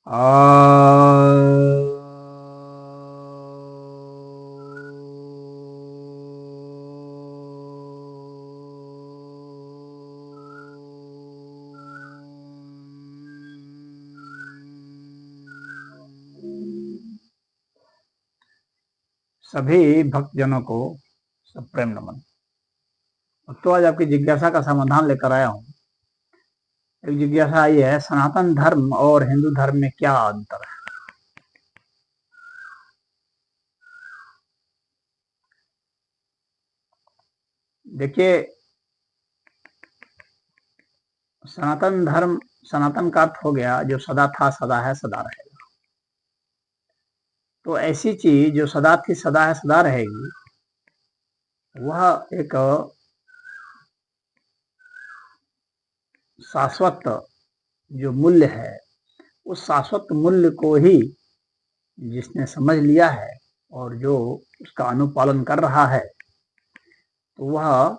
आ सभी भक्तजनों को सब प्रेम नमन। तो आज आपकी जिज्ञासा का समाधान लेकर आया हूं। एक जिज्ञासा आई है, सनातन धर्म और हिंदू धर्म में क्या अंतर है? देखिए, सनातन धर्म, सनातन का अर्थ हो गया जो सदा था, सदा है, सदा रहेगा। तो ऐसी चीज जो सदा थी, सदा है, सदा रहेगी, वह एक शाश्वत जो मूल्य है, उस शाश्वत मूल्य को ही जिसने समझ लिया है और जो उसका अनुपालन कर रहा है, तो वह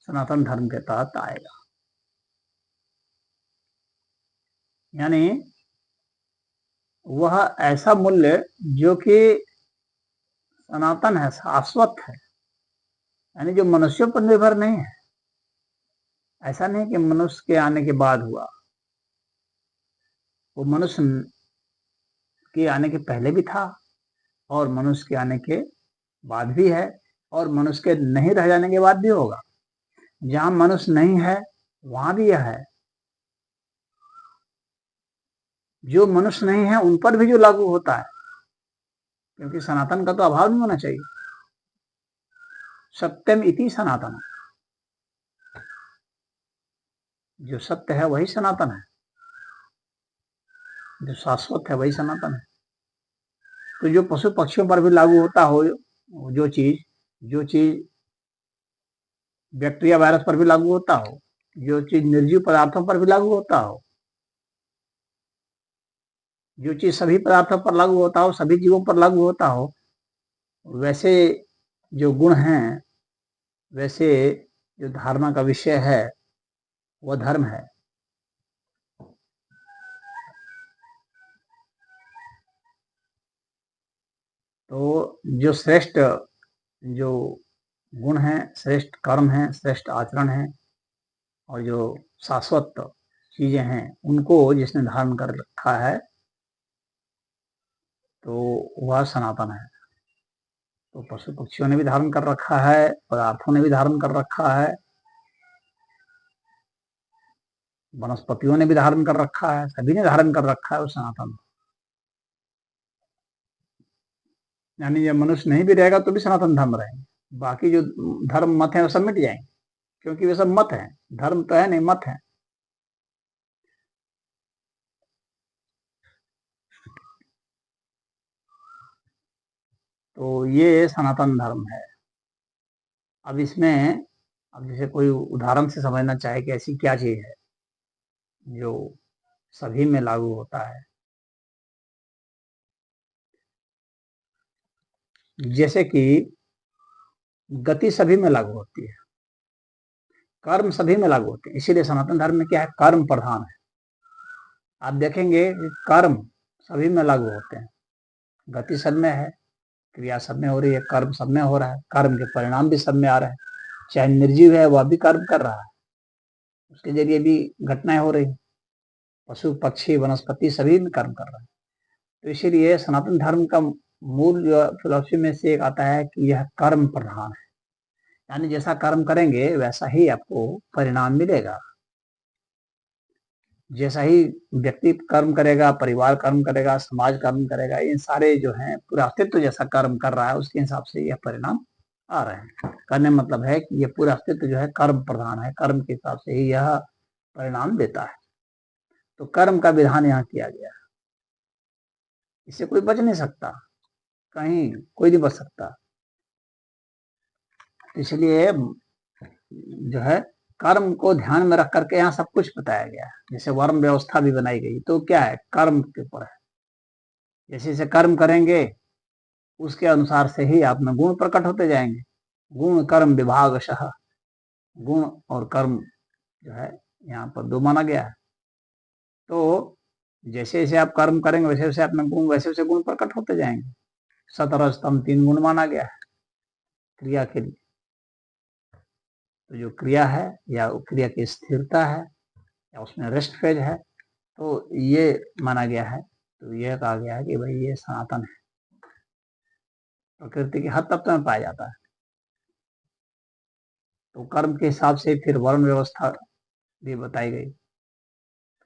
सनातन धर्म के तहत आएगा। यानी वह ऐसा मूल्य जो कि सनातन है, शाश्वत है, यानी जो मनुष्यों पर निर्भर नहीं है। ऐसा नहीं कि मनुष्य के आने के बाद हुआ, वो मनुष्य के आने के पहले भी था और मनुष्य के आने के बाद भी है और मनुष्य के नहीं रह जाने के बाद भी होगा। जहां मनुष्य नहीं है वहां भी यह है। जो मनुष्य नहीं है उन पर भी जो लागू होता है, क्योंकि सनातन का तो अभाव नहीं होना चाहिए। सत्यम इति सनातन, जो सत्य है वही सनातन है, जो शाश्वत है वही सनातन है। तो जो पशु पक्षियों पर भी लागू होता हो, जो चीज बैक्टीरिया वायरस पर भी लागू होता हो, जो चीज निर्जीव पदार्थों पर भी लागू होता हो, जो चीज सभी पदार्थों पर लागू होता हो, सभी जीवों पर लागू होता हो, वैसे जो गुण हैं, वैसे जो धारणा का विषय है वह धर्म है। तो जो श्रेष्ठ जो गुण हैं, श्रेष्ठ कर्म हैं, श्रेष्ठ आचरण हैं और जो शाश्वत चीजें हैं, उनको जिसने धारण कर रखा है तो वह सनातन है। तो पशु पक्षियों ने भी धारण कर रखा है, पदार्थों ने भी धारण कर रखा है, वनस्पतियों ने भी धारण कर रखा है, सभी ने धारण कर रखा है वो सनातन। यानी जब मनुष्य नहीं भी रहेगा तो भी सनातन धर्म रहेंगे। बाकी जो धर्म मत है वो सब मिट जाएंगे, क्योंकि वे सब मत है, धर्म तो है नहीं, मत है। तो ये सनातन धर्म है। अब इसमें, अब जैसे कोई उदाहरण से समझना चाहे कि ऐसी क्या चीज है जो सभी में लागू होता है। जैसे कि गति सभी में लागू होती है, कर्म सभी में लागू होते हैं। इसीलिए सनातन धर्म में क्या है, कर्म प्रधान है। आप देखेंगे कि कर्म सभी में लागू होते हैं। गति सब में है, क्रिया सब में हो रही है, कर्म सब में हो रहा है, कर्म के परिणाम भी सब में आ रहे हैं। चाहे निर्जीव है वह भी कर्म कर रहा है, उसके जरिए भी घटनाएं हो रही, पशु पक्षी वनस्पति सभी में कर्म कर रहे हैं। तो इसीलिए सनातन धर्म का मूल जो फिलोसफी में से एक आता है कि यह कर्म प्रधान है। यानी जैसा कर्म करेंगे वैसा ही आपको परिणाम मिलेगा। जैसा ही व्यक्ति कर्म करेगा, परिवार कर्म करेगा, समाज कर्म करेगा, ये सारे जो हैं पूरा अस्तित्व जैसा कर्म कर रहा है उसके हिसाब से यह परिणाम आ रहे हैं। करने मतलब है कि ये पूरा अस्तित्व जो है कर्म प्रधान है, कर्म के हिसाब से ही यह परिणाम देता है। तो कर्म का विधान यहाँ किया गया है, इससे कोई बच नहीं सकता, कहीं कोई नहीं बच सकता। इसलिए जो है कर्म को ध्यान में रख करके यहाँ सब कुछ बताया गया है। जैसे वर्ण व्यवस्था भी बनाई गई, तो क्या है, कर्म के ऊपर है। जैसे जैसे कर्म करेंगे उसके अनुसार से ही आप में गुण प्रकट होते जाएंगे। गुण कर्म विभागशः, गुण और कर्म जो है यहाँ पर दो माना गया है। तो जैसे जैसे आप कर्म करेंगे वैसे वैसे अपने गुण वैसे वैसे गुण प्रकट होते जाएंगे। सतरजतम 3 गुण माना गया है क्रिया के लिए। तो जो क्रिया है या क्रिया की स्थिरता है या उसमें रेस्ट फेज है, तो ये माना गया है। तो ये कहा गया है कि भाई ये सनातन है, प्रकृति के हर तत्व में पाया जाता है। तो कर्म के हिसाब से फिर वर्ण व्यवस्था भी बताई गई।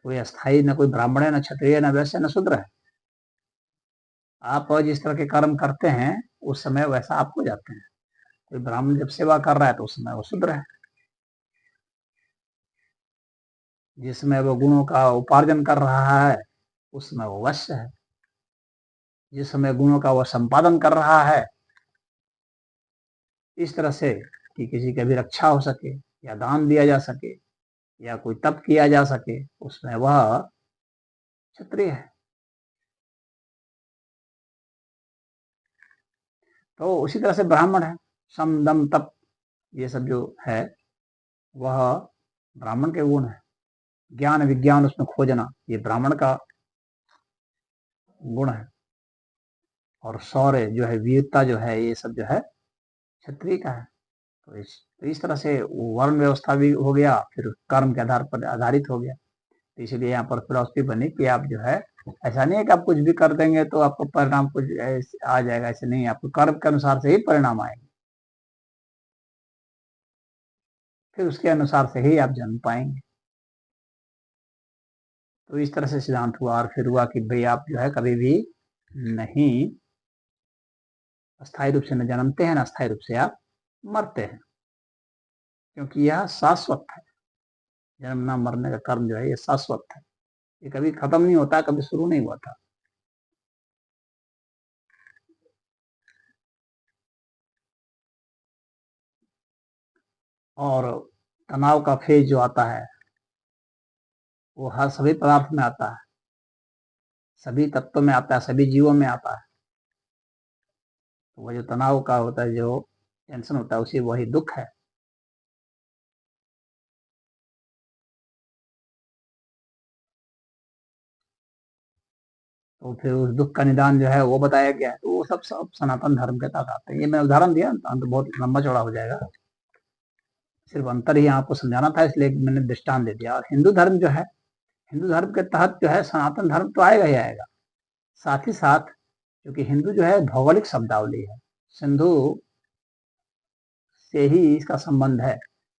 कोई अस्थाई, न कोई ब्राह्मण है, न क्षत्रिय, न वैश्य, न शूद्र है। आप जिस तरह के कर्म करते हैं उस समय वैसा आप हो जाते हैं। कोई ब्राह्मण जब सेवा कर रहा है तो उस समय वो शूद्र है, जिस समय वो गुणों का उपार्जन कर रहा है उस समय वो वैश्य है, जिस समय गुणों का वो संपादन कर रहा है इस तरह से कि किसी की भी रक्षा हो सके या दान दिया जा सके या कोई तप किया जा सके, उसमें वह क्षत्रिय है। तो उसी तरह से ब्राह्मण है, सम दम तप ये सब जो है वह ब्राह्मण के गुण है। ज्ञान विज्ञान उसमें खोजना ये ब्राह्मण का गुण है। और शौर्य जो है, वीरता जो है, ये सब जो है क्षत्रिय का है। तो इस तरह से वर्ण व्यवस्था भी हो गया, फिर कर्म के आधार पर आधारित हो गया। तो इसलिए यहाँ पर फिलॉसफी बनी कि आप जो है, ऐसा नहीं है कि आप कुछ भी कर देंगे तो आपको परिणाम कुछ आ जाएगा, ऐसे नहीं, आपको कर्म के अनुसार से ही परिणाम आएंगे, फिर उसके अनुसार से ही आप जन्म पाएंगे। तो इस तरह से सिद्धांत हुआ। और फिर हुआ कि भाई आप जो है कभी भी नहीं अस्थायी रूप से न जन्मते हैं, न अस्थायी रूप से आप मरते हैं, क्योंकि यह शाश्वत है। जन्मना मरने का कर्म जो है ये शाश्वत है, ये कभी खत्म नहीं होता, कभी शुरू नहीं हुआ था। और तनाव का फेज जो आता है वो हर सभी पदार्थ में आता है, सभी तत्वों में आता है, सभी जीवों में आता है। तो वो जो तनाव का होता है, जो टेंशन होता है, उसी वही दुख है। तो फिर उस दुख का निदान जो है वो बताया गया है। तो वो सब सनातन धर्म के तहत आते हैं। ये मैं उदाहरण दिया, अंत बहुत लंबा चौड़ा हो जाएगा, सिर्फ अंतर ही आपको समझाना था, इसलिए मैंने दृष्टांत दे दिया। और हिंदू धर्म जो है, हिंदू धर्म के तहत जो है सनातन धर्म तो आएगा ही आएगा। साथ ही साथ क्योंकि हिंदू जो है भौगोलिक शब्दावली है, सिंधु से ही इसका संबंध है।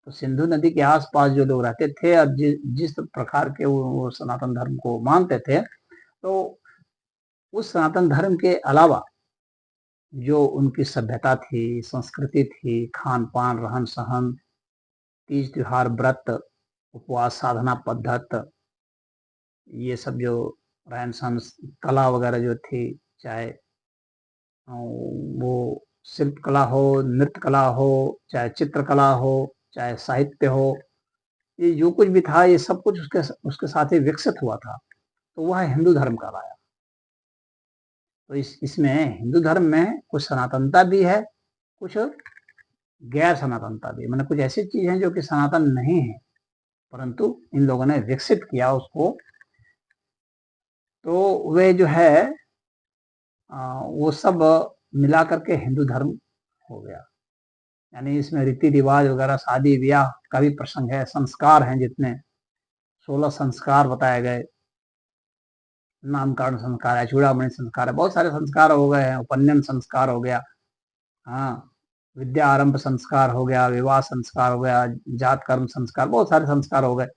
तो सिंधु नदी के आसपास जो लोग रहते थे और जिस प्रकार के वो सनातन धर्म को मानते थे, तो उस सनातन धर्म के अलावा जो उनकी सभ्यता थी, संस्कृति थी, खान पान, रहन सहन, तीज त्योहार, व्रत, उपवास, साधना पद्धत, ये सब जो रहन सहन, कला वगैरह जो थी, चाहे वो शिल्प कला हो, नृत्य कला हो, चाहे चित्रकला हो, चाहे साहित्य हो, ये जो कुछ भी था ये सब कुछ उसके साथ ही विकसित हुआ था। तो वह हिंदू धर्म कहलाया। तो इसमें हिंदू धर्म में कुछ सनातनता भी है, कुछ गैर सनातनता भी, मतलब कुछ ऐसी चीज है जो कि सनातन नहीं है, परंतु इन लोगों ने विकसित किया उसको। तो वे जो है वो सब मिला करके हिंदू धर्म हो गया। यानी इसमें रीति रिवाज वगैरह, शादी ब्याह का भी प्रसंग है, संस्कार हैं जितने 16 संस्कार बताए गए, नामकरण संस्कार है, चूड़ामणि संस्कार है, बहुत सारे संस्कार हो गए हैं, उपनयन संस्कार हो गया, हाँ, विद्या आरंभ संस्कार हो गया, विवाह संस्कार हो गया, जात कर्म संस्कार, बहुत सारे संस्कार हो गए।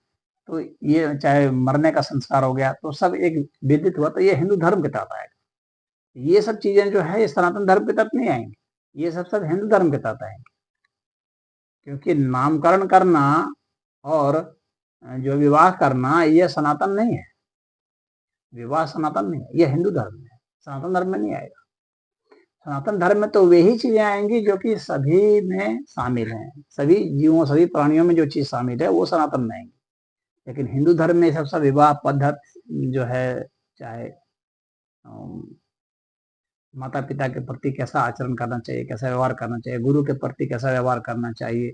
तो ये चाहे मरने का संस्कार हो गया, तो सब एक विदित हुआ। तो ये हिंदू धर्म के तहत आएगा। ये सब चीजें जो है ये सनातन धर्म के तहत नहीं आएंगी, ये सब हिंदू धर्म के तहत आएंगे। क्योंकि नामकरण करना और जो विवाह करना ये सनातन नहीं है, विवाह सनातन नहीं है, ये हिंदू धर्म में है, सनातन धर्म में नहीं आएगा। सनातन धर्म में तो वही चीजें आएंगी जो कि सभी में शामिल हैं, सभी जीवों, सभी प्राणियों में जो चीज शामिल है वो सनातन में आएंगी। लेकिन हिंदू धर्म में सब विवाह पद्धति जो है, चाहे माता पिता के प्रति कैसा आचरण करना चाहिए, कैसा व्यवहार करना चाहिए, गुरु के प्रति कैसा व्यवहार करना चाहिए,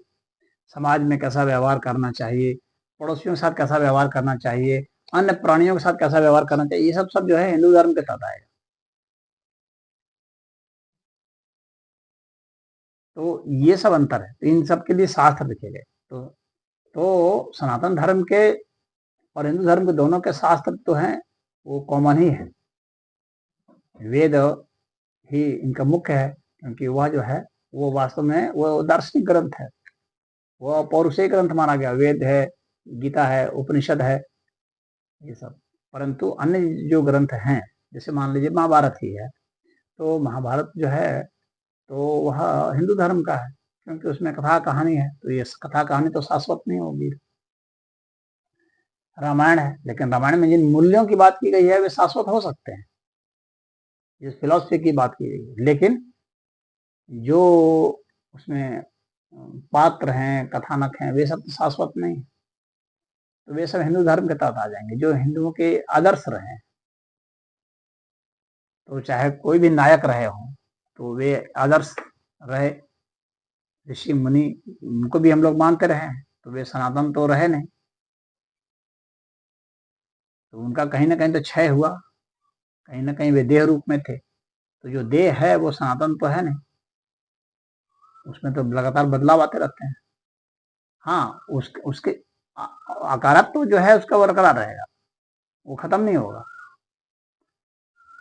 समाज में कैसा व्यवहार करना चाहिए, पड़ोसियों के साथ कैसा व्यवहार करना चाहिए, अन्य प्राणियों के साथ कैसा व्यवहार करना चाहिए, ये सब जो है हिंदू धर्म के तहत आएगा। तो ये सब अंतर है, तो इन सब के लिए शास्त्र लिखे गए। तो सनातन धर्म के और हिंदू धर्म के दोनों के शास्त्र तो हैं, वो कॉमन ही है। वेद ही इनका मुख्य है, क्योंकि वह जो है वो वास्तव में वो दार्शनिक ग्रंथ है, वो पौरुषेय ग्रंथ माना गया। वेद है, गीता है, उपनिषद है, ये सब। परंतु अन्य जो ग्रंथ हैं, जैसे मान लीजिए महाभारत ही है, तो महाभारत जो है तो वह हिंदू धर्म का है, क्योंकि उसमें कथा कहानी है, तो ये कथा कहानी तो शाश्वत नहीं होगी। रामायण है, लेकिन रामायण में जिन मूल्यों की बात की गई है वे शाश्वत हो सकते हैं, जिस फिलॉसफी की बात की गई है, लेकिन जो उसमें पात्र हैं, कथानक हैं, वे सब तो शाश्वत नहीं। तो वे सब हिंदू धर्म के तहत आ जाएंगे, जो हिंदुओं के आदर्श रहे। तो चाहे कोई भी नायक रहे हों, तो वे आदर्श रहे, ऋषि मुनि उनको भी हम लोग मानते रहे हैं, तो वे सनातन तो रहे नहीं। तो उनका कहीं ना कहीं तो क्षय हुआ, कहीं ना कहीं वे देह रूप में थे। तो जो देह है वो सनातन तो है नहीं, उसमें तो लगातार बदलाव आते रहते हैं। हाँ, उसके आकारत्व तो जो है उसका बरकरार रहेगा, वो खत्म नहीं होगा।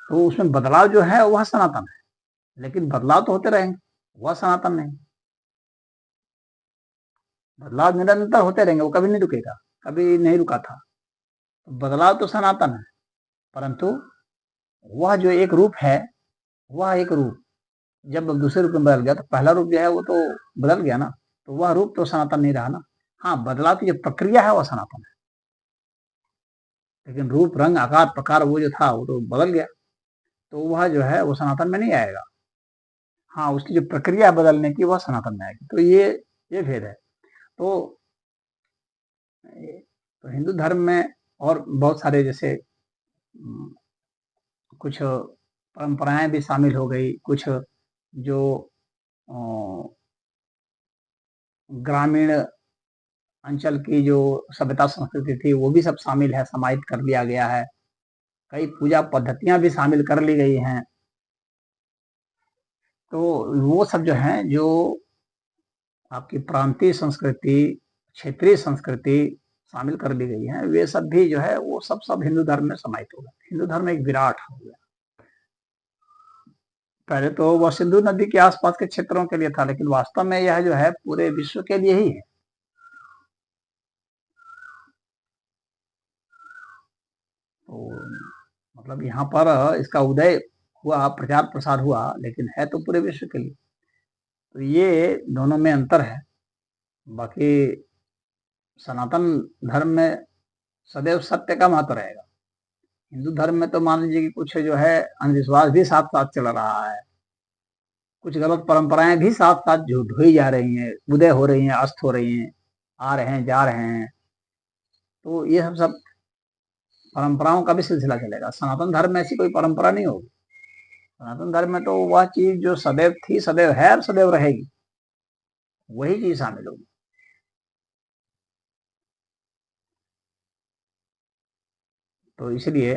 तो उसमें बदलाव जो है वह सनातन है, लेकिन बदलाव तो होते रहेंगे, वह सनातन नहीं। बदलाव निरंतर होते रहेंगे, वो कभी नहीं रुकेगा, कभी नहीं रुका था। तो बदलाव तो सनातन है, परंतु वह जो एक रूप है, वह एक रूप जब दूसरे रूप में बदल गया, तो पहला रूप जो है वो तो बदल गया ना, तो वह रूप तो सनातन नहीं रहा ना। हाँ, बदलाव की जो प्रक्रिया है वह सनातन है, लेकिन रूप, रंग, आकार, प्रकार वो जो था वो तो बदल गया, तो वह जो है वो सनातन में नहीं आएगा। हाँ, उसकी जो प्रक्रिया बदलने की वह सनातन में आएगी। तो ये भेद है। तो हिंदू धर्म में और बहुत सारे जैसे कुछ परंपराएं भी शामिल हो गई, कुछ जो ग्रामीण अंचल की जो सभ्यता संस्कृति थी वो भी सब शामिल है, समाहित कर लिया गया है। कई पूजा पद्धतियां भी शामिल कर ली गई हैं। तो वो सब जो है, जो आपकी प्रांतीय संस्कृति, क्षेत्रीय संस्कृति शामिल कर ली गई है, वे सब भी जो है वो सब हिंदू धर्म में समाहित हो गए। हिंदू धर्म एक विराट हो गया। पहले तो वह सिंधु नदी के आसपास के क्षेत्रों के लिए था, लेकिन वास्तव में यह जो है पूरे विश्व के लिए ही है। तो मतलब यहाँ पर इसका उदय हुआ, प्रचार प्रसार हुआ, लेकिन है तो पूरे विश्व के लिए। तो ये दोनों में अंतर है। बाकी सनातन धर्म में सदैव सत्य का महत्व रहेगा। हिंदू धर्म में तो मान लीजिए कि कुछ जो है अंधविश्वास भी साथ साथ चल रहा है, कुछ गलत परंपराएं भी साथ साथ झूठ हुई जा रही हैं, उदय हो रही हैं, अस्त हो रही हैं, आ रहे हैं, जा रहे हैं। तो ये सब परंपराओं का भी सिलसिला चलेगा। सनातन धर्म में ऐसी कोई परंपरा नहीं होगी। सनातन धर्म में तो वह चीज जो सदैव थी, सदैव है और सदैव रहेगी, वही चीज शामिल होगी। तो इसलिए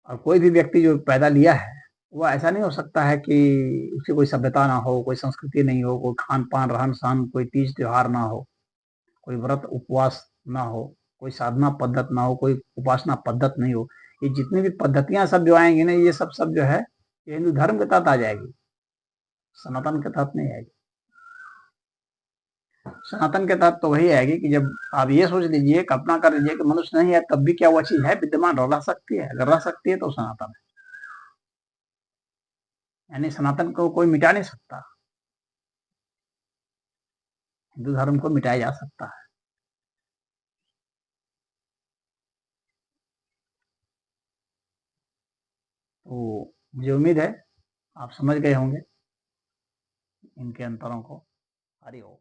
और कोई भी व्यक्ति जो पैदा लिया है, वो ऐसा नहीं हो सकता है कि उसकी कोई सभ्यता ना हो, कोई संस्कृति नहीं हो, कोई खान पान, रहन सहन, कोई तीज त्योहार ना हो, कोई व्रत उपवास ना हो, कोई साधना पद्धत ना हो, कोई उपासना पद्धत नहीं हो। ये जितनी भी पद्धतियां सब जो आएंगी ना, ये सब जो है ये हिंदू धर्म के तहत आ जाएगी, सनातन के तहत नहीं आएगी। सनातन के तहत तो वही आएगी कि जब आप ये सोच लीजिए, कल्पना कर लीजिए कि मनुष्य नहीं है, तब भी क्या वह चीज है विद्यमान, रह सकती है? अगर रह सकती है तो सनातन है। यानी सनातन को कोई मिटा नहीं सकता, हिंदू धर्म को मिटाया जा सकता है। तो मुझे उम्मीद है आप समझ गए होंगे इनके अंतरों को। हरि ओम।